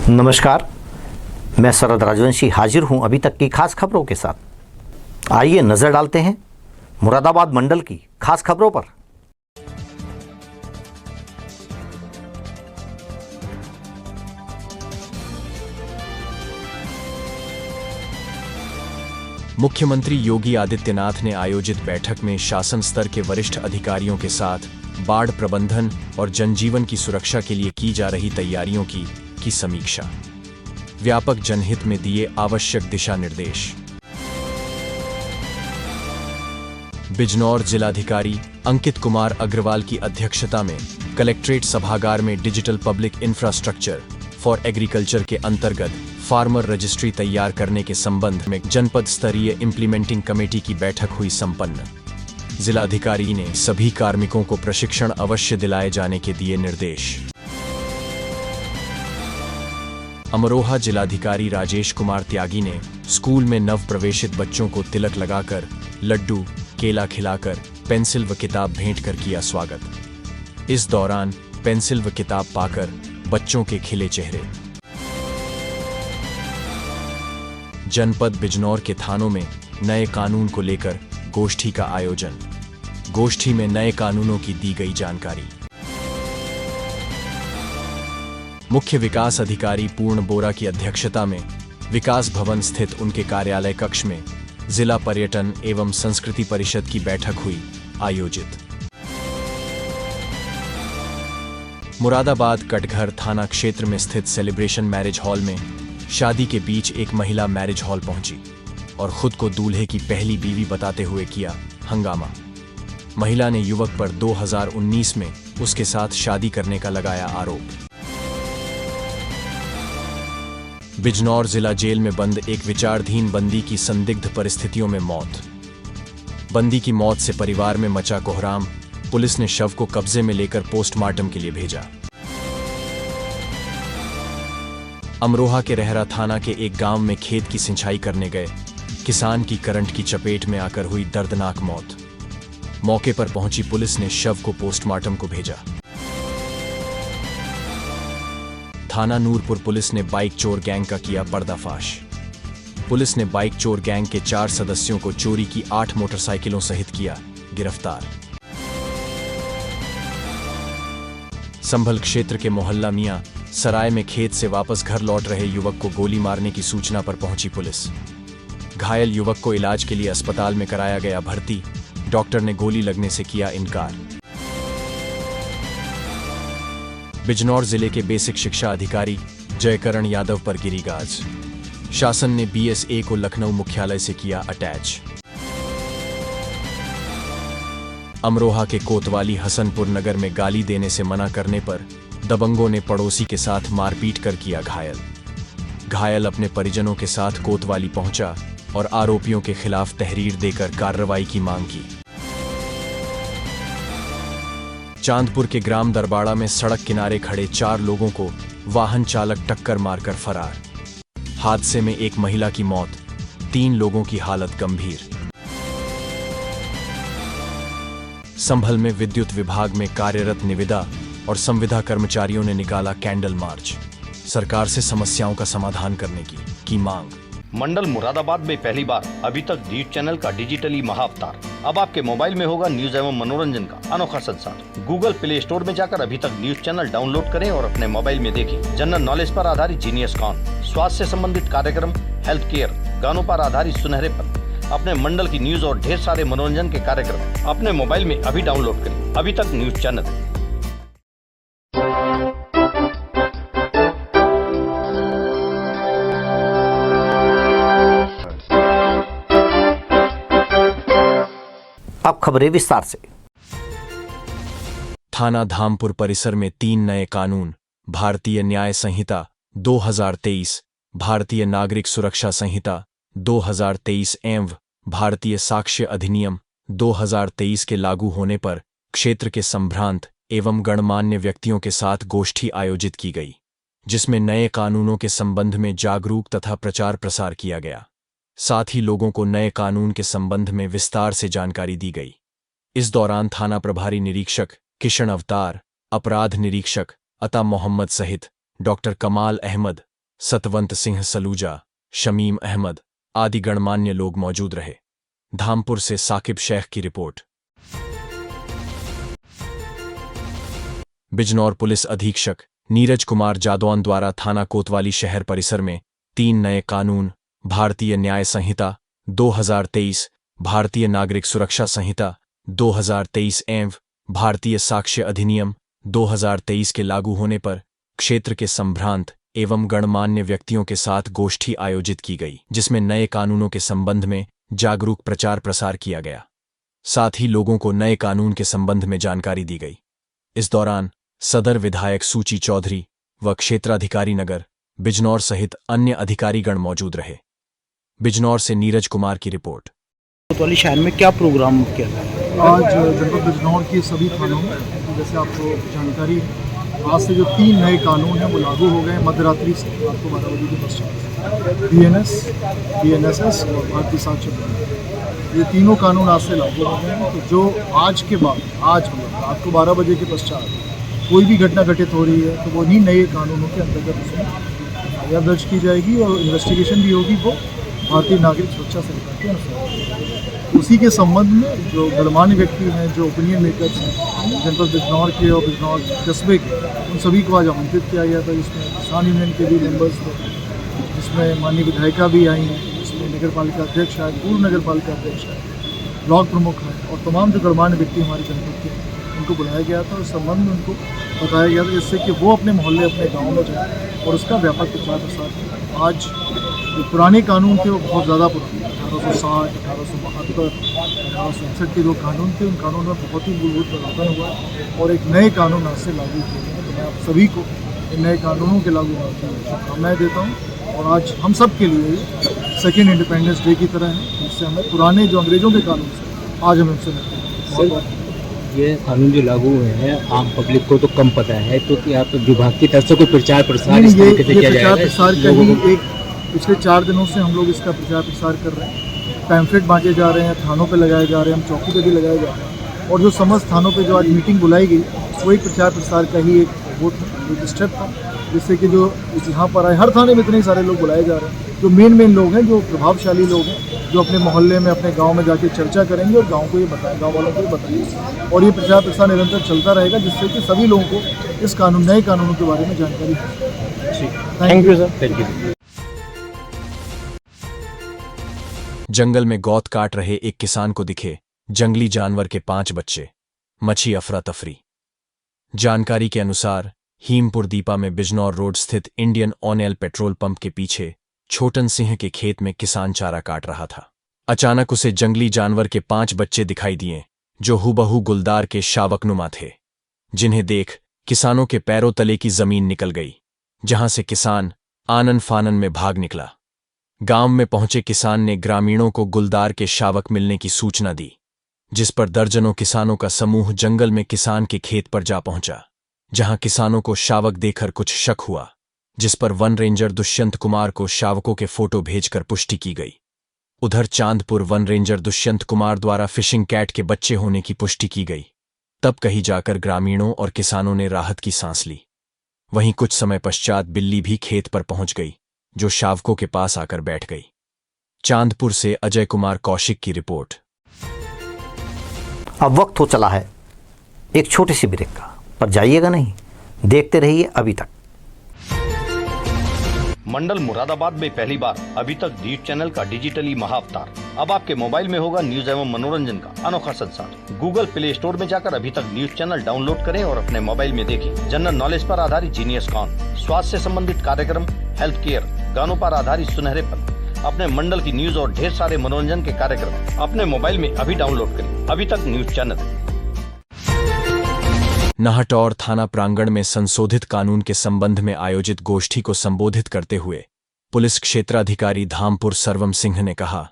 नमस्कार, मैं शरद राजवंशी हाजिर हूं अभी तक की खास खबरों के साथ। आइए नजर डालते हैं मुरादाबाद मंडल की खास खबरों पर। मुख्यमंत्री योगी आदित्यनाथ ने आयोजित बैठक में शासन स्तर के वरिष्ठ अधिकारियों के साथ बाढ़ प्रबंधन और जनजीवन की सुरक्षा के लिए की जा रही तैयारियों की समीक्षा। व्यापक जनहित में दिए आवश्यक दिशा निर्देश। बिजनौर जिलाधिकारी अंकित कुमार अग्रवाल की अध्यक्षता में कलेक्ट्रेट सभागार में digital public infrastructure for agriculture के अंतर्गत फार्मर रजिस्ट्री तैयार करने के संबंध में जनपद स्तरीय इंप्लीमेंटिंग कमेटी की बैठक हुई संपन्न। जिलाधिकारी ने सभी कार्मिकों को प्रशिक्षण अवश्य दिलाए जाने के दिए निर्देश। अमरोहा जिलाधिकारी राजेश कुमार त्यागी ने स्कूल में नव प्रवेशित बच्चों को तिलक लगाकर, लड्डू, केला खिलाकर, पेंसिल व किताब भेंट कर किया स्वागत। इस दौरान पेंसिल व किताब पाकर बच्चों के खिले चेहरे। जनपद बिजनौर के थानों में नए कानून को लेकर गोष्ठी का आयोजन। गोष्ठी में नए कानूनों की दी गई जानकारी। मुख्य विकास अधिकारी पूर्ण बोरा की अध्यक्षता में विकास भवन स्थित उनके कार्यालय कक्ष में जिला पर्यटन एवं संस्कृति परिषद की बैठक हुई आयोजित। मुरादाबाद कटघर थाना क्षेत्र में स्थित सेलिब्रेशन मैरिज हॉल में शादी के बीच एक महिला मैरिज हॉल पहुंची और खुद को दूल्हे की पहली बीवी बताते हुए किया हंगामा। महिला ने युवक पर 2019 में उसके साथ शादी करने का लगाया आरोप। बिजनौर जिला जेल में बंद एक विचाराधीन बंदी की संदिग्ध परिस्थितियों में मौत। बंदी की मौत से परिवार में मचा कोहराम। पुलिस ने शव को कब्जे में लेकर पोस्टमार्टम के लिए भेजा। अमरोहा के रहरा थाना के एक गांव में खेत की सिंचाई करने गए किसान की करंट की चपेट में आकर हुई दर्दनाक मौत। मौके पर पहुंची पुलिस ने शव को पोस्टमार्टम को भेजा। थाना नूरपुर पुलिस ने बाइक चोर गैंग का किया पर्दाफाश। पुलिस ने बाइक चोर गैंग के 4 सदस्यों को चोरी की 8 मोटरसाइकिलों सहित किया गिरफ्तार। संभल क्षेत्र के मोहल्ला मियां सराय में खेत से वापस घर लौट रहे युवक को गोली मारने की सूचना पर पहुंची पुलिस। घायल युवक को इलाज के लिए अस्पताल में कराया गया भर्ती। डॉक्टर ने गोली लगने से किया इनकार। बिजनौर जिले के बेसिक शिक्षा अधिकारी जयकरण यादव पर गिरी गाज। शासन ने BSA को लखनऊ मुख्यालय से किया अटैच। अमरोहा के कोतवाली हसनपुर नगर में गाली देने से मना करने पर दबंगों ने पड़ोसी के साथ मारपीट कर किया घायल। घायल अपने परिजनों के साथ कोतवाली पहुंचा और आरोपियों के खिलाफ तहरीर देकर कार्रवाई की मांग की। चांदपुर के ग्राम दरबाड़ा में सड़क किनारे खड़े 4 लोगों को वाहन चालक टक्कर मारकर फरार। हादसे में एक महिला की मौत, 3 लोगों की हालत गंभीर। संभल में विद्युत विभाग में कार्यरत निविदा और संविदा कर्मचारियों ने निकाला कैंडल मार्च। सरकार से समस्याओं का समाधान करने की मांग। मंडल मुरादाबाद में पहली बार अभी तक न्यूज चैनल का डिजिटली महाअवतार। अब आपके मोबाइल में होगा न्यूज एवं मनोरंजन का अनोखा संसार। गूगल प्ले स्टोर में जाकर अभी तक न्यूज चैनल डाउनलोड करें और अपने मोबाइल में देखें। जनरल नॉलेज पर आधारित जीनियस कॉन, स्वास्थ्य से संबंधित कार्यक्रम, हेल्थ केयर, गानों पर आधारित सुनहरेपन, अपने मंडल की न्यूज और ढेर सारे मनोरंजन के कार्यक्रम अपने मोबाइल में अभी डाउनलोड करें। अभी तक न्यूज चैनल। अब खबरें विस्तार से। थाना धामपुर परिसर में 3 नए कानून, भारतीय न्याय संहिता 2023, भारतीय नागरिक सुरक्षा संहिता 2023 एवं भारतीय साक्ष्य अधिनियम 2023 के लागू होने पर क्षेत्र के संभ्रांत एवं गणमान्य व्यक्तियों के साथ गोष्ठी आयोजित की गई, जिसमें नए कानूनों के संबंध में जागरूक तथा प्रचार प्रसार किया गया। साथ ही लोगों को नए कानून के संबंध में विस्तार से जानकारी दी गई। इस दौरान थाना प्रभारी निरीक्षक किशन अवतार, अपराध निरीक्षक अता मोहम्मद सहित डॉक्टर कमाल अहमद, सतवंत सिंह सलूजा, शमीम अहमद आदि गणमान्य लोग मौजूद रहे। धामपुर से साकिब शेख की रिपोर्ट। बिजनौर पुलिस अधीक्षक नीरज कुमार जादौन द्वारा थाना कोतवाली शहर परिसर में 3 नए कानून, भारतीय न्याय संहिता 2023, भारतीय नागरिक सुरक्षा संहिता 2023 एवं भारतीय साक्ष्य अधिनियम 2023 के लागू होने पर क्षेत्र के संभ्रांत एवं गणमान्य व्यक्तियों के साथ गोष्ठी आयोजित की गई, जिसमें नए कानूनों के संबंध में जागरूक प्रचार प्रसार किया गया। साथ ही लोगों को नए कानून के संबंध में जानकारी दी गई। इस दौरान सदर विधायक सूची चौधरी व क्षेत्राधिकारी नगर बिजनौर सहित अन्य अधिकारीगण मौजूद रहे। बिजनौर से नीरज कुमार की रिपोर्ट। कोतवाली शहर में क्या प्रोग्राम किया गया? आज जनपद बिजनौर के सभी थानों में, जैसे आपको जानकारी है, आज से जो 3 नए कानून हैं वो लागू हो गए मध्यरात्रि से रात को 12 बजे के पश्चात। BNS, BNSS और भारतीय साक्ष्य अधिनियम, ये तीनों कानून आज से लागू हो गए हैं। तो जो आज के बाद, आज मतलब रात को 12 बजे के पश्चात कोई भी घटना घटित हो रही है तो वो इन्हीं नए कानूनों के अंतर्गत उसमें एफआईआर दर्ज की जाएगी और इन्वेस्टिगेशन भी होगी वो भारतीय नागरिक सुरक्षा संहिता के अनुसार। उसी के संबंध में जो गणमान्य व्यक्ति हैं, जो ओपिनियन मेकर्स हैं जनपद बिजनौर के और बिजनौर कस्बे के, उन सभी को आज आमंत्रित किया गया था, जिसमें किसान यूनियन के भी मेंबर्स थे, जिसमें माननीय विधायिका भी आई हैं, जिसमें नगर पालिका अध्यक्ष है, पूर्व नगर पालिका अध्यक्ष है, ब्लॉक प्रमुख है और तमाम जो गणमान्य व्यक्ति हमारे जनपद के, उनको बुलाया गया था और संबंध में उनको बताया गया था, जिससे कि वो अपने मोहल्ले, अपने गाँव में जाए और उसका व्यापक प्रचार प्रसार करें। आज जो पुराने कानून थे वो बहुत ज़्यादा पुराने, 1860, 1872, 1861 के जो कानून थे, उन कानूनों में बहुत ही मूलभूत परिवर्तन हुआ और एक नए कानून आज से लागू किए गए। तो मैं आप सभी को इन नए कानूनों के लागू होने की शुभकामनाएँ देता हूँ और आज हम सब के लिए सेकेंड इंडिपेंडेंस डे की तरह है, जिससे हमें पुराने जो अंग्रेज़ों के कानून से आज हम इनसे मिलते हैं। ये कानून जो लागू हुए हैं आम पब्लिक को तो कम पता है, तो क्या आप विभाग की तरफ से कोई प्रचार प्रसार इस तरीके से किया जाएगा? प्रचार प्रसार का ही एक पिछले 4 दिनों से हम लोग इसका प्रचार प्रसार कर रहे हैं। पैम्फलेट बांटे जा रहे हैं, थानों पे लगाए जा रहे हैं, हम चौकी पे भी लगाए जा रहे हैं और जो समस्त थानों पे जो आज मीटिंग बुलाई गई वो एक प्रचार प्रसार का ही एक बहुत स्टेप था, जिससे कि जो यहाँ पर आए, हर थाने में इतने सारे लोग बुलाए जा रहे हैं, जो मेन लोग हैं, जो प्रभावशाली लोग हैं, जो अपने मोहल्ले में, अपने गाँव में जाके चर्चा करेंगे और गाँव को ये बताएं, गाँव वालों को ये बताएंगे और ये प्रचार प्रसार निरंतर चलता रहेगा, जिससे कि सभी लोगों को इस कानून, नए कानूनों के बारे में जानकारी हो। Thank you sir. Thank you. जंगल में गौत काट रहे एक किसान को दिखे जंगली जानवर के 5 बच्चे, मची अफरा तफरी। जानकारी के अनुसार हीमपुर दीपा में बिजनौर रोड स्थित इंडियन ऑयल पेट्रोल पंप के पीछे छोटन सिंह के खेत में किसान चारा काट रहा था। अचानक उसे जंगली जानवर के 5 बच्चे दिखाई दिए, जो हुबहू गुलदार के शावकनुमा थे, जिन्हें देख किसानों के पैरों तले की जमीन निकल गई, जहां से किसान आनन फानन में भाग निकला। गांव में पहुंचे किसान ने ग्रामीणों को गुलदार के शावक मिलने की सूचना दी, जिस पर दर्जनों किसानों का समूह जंगल में किसान के खेत पर जा पहुंचा, जहां किसानों को शावक देखकर कुछ शक हुआ, जिस पर वन रेंजर दुष्यंत कुमार को शावकों के फोटो भेजकर पुष्टि की गई। उधर चांदपुर वन रेंजर दुष्यंत कुमार द्वारा फिशिंग कैट के बच्चे होने की पुष्टि की गई। तब कहीं जाकर ग्रामीणों और किसानों ने राहत की सांस ली। वहीं कुछ समय पश्चात बिल्ली भी खेत पर पहुंच गई, जो शावकों के पास आकर बैठ गई। चांदपुर से अजय कुमार कौशिक की रिपोर्ट। अब वक्त हो चला है एक छोटी सी ब्रेक का, पर जाइएगा नहीं, देखते रहिए अभी तक। मंडल मुरादाबाद में पहली बार, अभी तक डीट चैनल का डिजिटली महाअवतार। अब आपके मोबाइल में होगा न्यूज एवं मनोरंजन का अनोखा संसार। गूगल प्ले स्टोर में जाकर अभी तक न्यूज चैनल डाउनलोड करें और अपने मोबाइल में देखें जनरल नॉलेज पर आधारित जीनियस कॉन, स्वास्थ्य से संबंधित कार्यक्रम, हेल्थ केयर, गानों पर आधारित सुनहरेपन, अपने मंडल की न्यूज और ढेर सारे मनोरंजन के कार्यक्रम अपने मोबाइल में अभी डाउनलोड करें। अभी तक न्यूज चैनल। नाहटौर थाना प्रांगण में संशोधित कानून के संबंध में आयोजित गोष्ठी को संबोधित करते हुए पुलिस क्षेत्राधिकारी धामपुर सर्वम सिंह ने कहा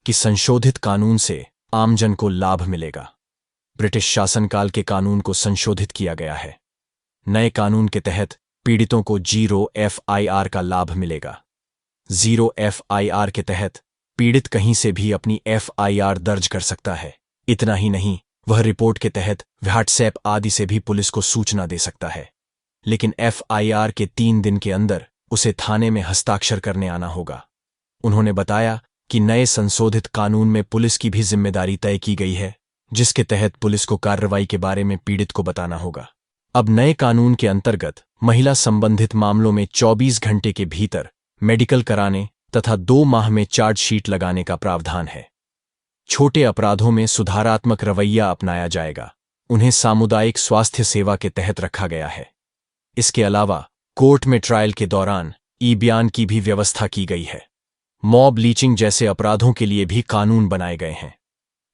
कि संशोधित कानून से आमजन को लाभ मिलेगा। ब्रिटिश शासनकाल के कानून को संशोधित किया गया है। नए कानून के तहत पीड़ितों को 0 FIR का लाभ मिलेगा। 0 FIR के तहत पीड़ित कहीं से भी अपनी FIR दर्ज कर सकता है। इतना ही नहीं, वह रिपोर्ट के तहत व्हाट्सएप आदि से भी पुलिस को सूचना दे सकता है। लेकिन FIR के 3 दिन के अंदर उसे थाने में हस्ताक्षर करने आना होगा। उन्होंने बताया कि नए संशोधित कानून में पुलिस की भी जिम्मेदारी तय की गई है, जिसके तहत पुलिस को कार्रवाई के बारे में पीड़ित को बताना होगा। अब नए कानून के अंतर्गत महिला संबंधित मामलों में 24 घंटे के भीतर मेडिकल कराने तथा 2 माह में चार्जशीट लगाने का प्रावधान है। छोटे अपराधों में सुधारात्मक रवैया अपनाया जाएगा। उन्हें सामुदायिक स्वास्थ्य सेवा के तहत रखा गया है। इसके अलावा कोर्ट में ट्रायल के दौरान ई-बयान की भी व्यवस्था की गई है। मॉब लीचिंग जैसे अपराधों के लिए भी कानून बनाए गए हैं।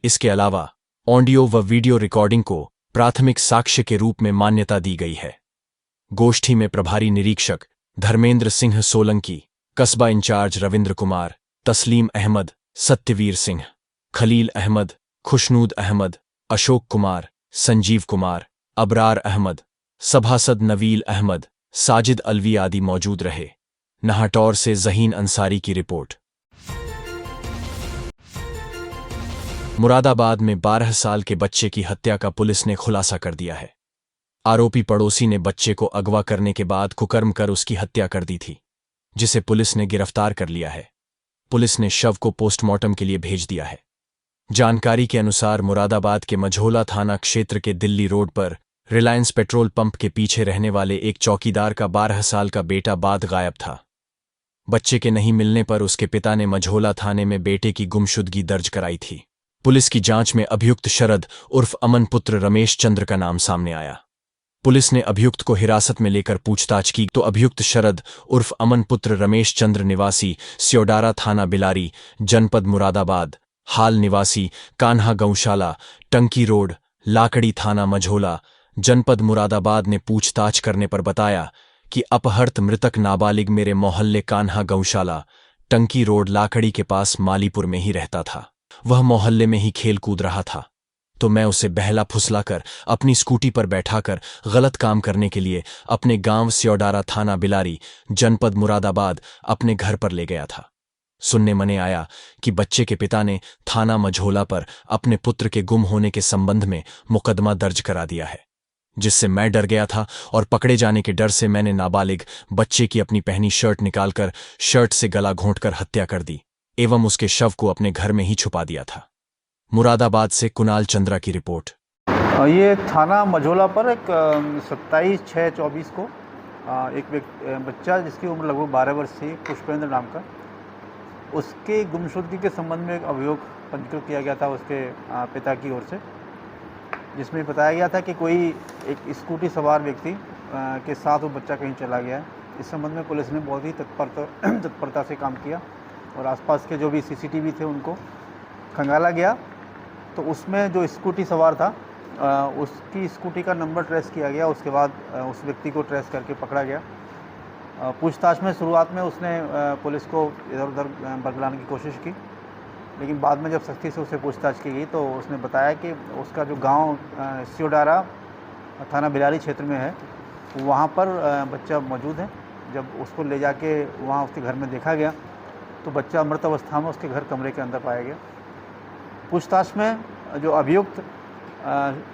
इसके अलावा ऑडियो व वीडियो रिकॉर्डिंग को प्राथमिक साक्ष्य के रूप में मान्यता दी गई है। गोष्ठी में प्रभारी निरीक्षक धर्मेंद्र सिंह सोलंकी, कस्बा इंचार्ज रविंद्र कुमार, तस्लीम अहमद, सत्यवीर सिंह, खलील अहमद, खुशनूद अहमद, अशोक कुमार, संजीव कुमार, अबरार अहमद, सभासद नवील अहमद, साजिद अलवी आदि मौजूद रहे। नाहटौर से ज़हीन अंसारी की रिपोर्ट। मुरादाबाद में 12 साल के बच्चे की हत्या का पुलिस ने खुलासा कर दिया है। आरोपी पड़ोसी ने बच्चे को अगवा करने के बाद कुकर्म कर उसकी हत्या कर दी थी, जिसे पुलिस ने गिरफ्तार कर लिया है। पुलिस ने शव को पोस्टमार्टम के लिए भेज दिया है। जानकारी के अनुसार मुरादाबाद के मझोला थाना क्षेत्र के दिल्ली रोड पर रिलायंस पेट्रोल पंप के पीछे रहने वाले एक चौकीदार का 12 साल का बेटा बाद गायब था। बच्चे के नहीं मिलने पर उसके पिता ने मझोला थाने में बेटे की गुमशुदगी दर्ज कराई थी। पुलिस की जांच में अभियुक्त शरद उर्फ अमन पुत्र रमेश चंद्र का नाम सामने आया। पुलिस ने अभियुक्त को हिरासत में लेकर पूछताछ की तो अभियुक्त शरद उर्फ अमन पुत्र रमेश चंद्र निवासी स्योडारा थाना बिलारी जनपद मुरादाबाद, हाल निवासी कान्हा गौशाला टंकी रोड लाकड़ी थाना मझोला जनपद मुरादाबाद ने पूछताछ करने पर बताया कि अपहृत मृतक नाबालिग मेरे मोहल्ले कान्हा गौशाला टंकी रोड लाकड़ी के पास मालीपुर में ही रहता था। वह मोहल्ले में ही खेल कूद रहा था, तो मैं उसे बहला फुसलाकर अपनी स्कूटी पर बैठाकर गलत काम करने के लिए अपने गांव स्योडारा थाना बिलारी जनपद मुरादाबाद अपने घर पर ले गया था। सुनने मने आया कि बच्चे के पिता ने थाना मझोला पर अपने पुत्र के गुम होने के संबंध में मुकदमा दर्ज करा दिया है, जिससे मैं डर गया था और पकड़े जाने के डर से मैंने नाबालिग बच्चे की अपनी पहनी शर्ट निकालकर शर्ट से गला घोंटकर हत्या कर दी एवं उसके शव को अपने घर में ही छुपा दिया था। मुरादाबाद से कुणाल चंद्रा की रिपोर्ट। ये थाना मझोला पर एक 27/6/24 को एक बच्चा जिसकी उम्र लगभग 12 वर्ष थी, पुष्पेंद्र नाम का, उसके गुमशुदगी के संबंध में एक अभियोग पंजीकृत किया गया था उसके पिता की ओर से, जिसमें बताया गया था कि कोई एक स्कूटी सवार व्यक्ति के साथ वो बच्चा कहीं चला गया है। इस संबंध में पुलिस ने बहुत ही तत्परता से काम किया और आसपास के जो भी सीसीटीवी थे उनको खंगाला गया। तो उसमें जो स्कूटी सवार था उसकी स्कूटी का नंबर ट्रेस किया गया। उसके बाद उस व्यक्ति को ट्रेस करके पकड़ा गया। पूछताछ में शुरुआत में उसने पुलिस को इधर उधर बरगलाने की कोशिश की, लेकिन बाद में जब सख्ती से उससे पूछताछ की गई तो उसने बताया कि उसका जो गांव स्योडारा थाना बिलारी क्षेत्र में है, वहां पर बच्चा मौजूद है। जब उसको ले जाके वहां उसके घर में देखा गया तो बच्चा मृत अवस्था में उसके घर कमरे के अंदर पाया गया। पूछताछ में जो अभियुक्त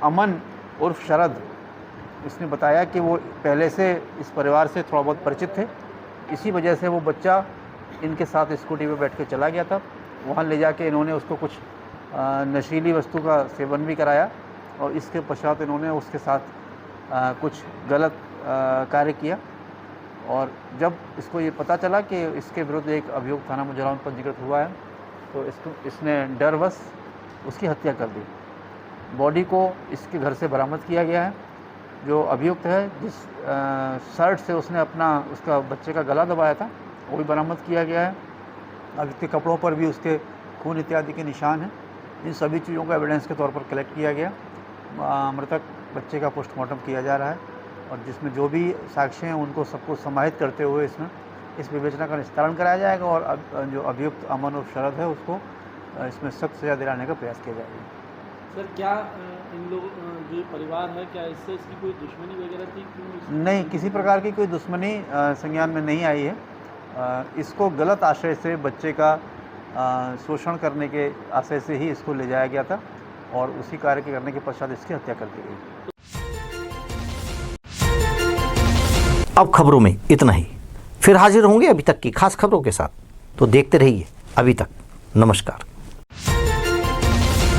अमन उर्फ शरद, इसने बताया कि वो पहले से इस परिवार से थोड़ा बहुत परिचित थे, इसी वजह से वो बच्चा इनके साथ स्कूटी पर बैठ के चला गया था। वहाँ ले जाके इन्होंने उसको कुछ नशीली वस्तु का सेवन भी कराया और इसके पश्चात इन्होंने उसके साथ कुछ गलत कार्य किया। और जब इसको ये पता चला कि इसके विरुद्ध एक अभियोग थाना मझोला में पंजीकृत हुआ है तो इसने डरवश उसकी हत्या कर दी। बॉडी को इसके घर से बरामद किया गया है। जो अभियुक्त है, जिस शर्ट से उसने उसका बच्चे का गला दबाया था, वो भी बरामद किया गया है। अभियुक्त के कपड़ों पर भी उसके खून इत्यादि के निशान हैं। इन सभी चीज़ों का एविडेंस के तौर पर कलेक्ट किया गया। मृतक बच्चे का पोस्टमार्टम किया जा रहा है और जिसमें जो भी साक्ष्य हैं उनको सबको समाहित करते हुए इस विवेचना का निस्तारण कराया जाएगा और अब जो अभियुक्त अमन और शरद है उसको इसमें सख्त सजा दिलाने का प्रयास किया जाएगा। सर, क्या इन लोग जो परिवार है, क्या इससे इसकी कोई दुश्मनी वगैरह थी? नहीं, किसी प्रकार की कोई दुश्मनी संज्ञान में नहीं आई है। इसको गलत आशय से बच्चे का शोषण करने के आशय से ही इसको ले जाया गया था और उसी कार्य के करने के पश्चात इसकी हत्या कर दी गई। अब खबरों में इतना ही। फिर हाजिर होंगे अभी तक की खास खबरों के साथ। तो देखते रहिए अभी तक। नमस्कार।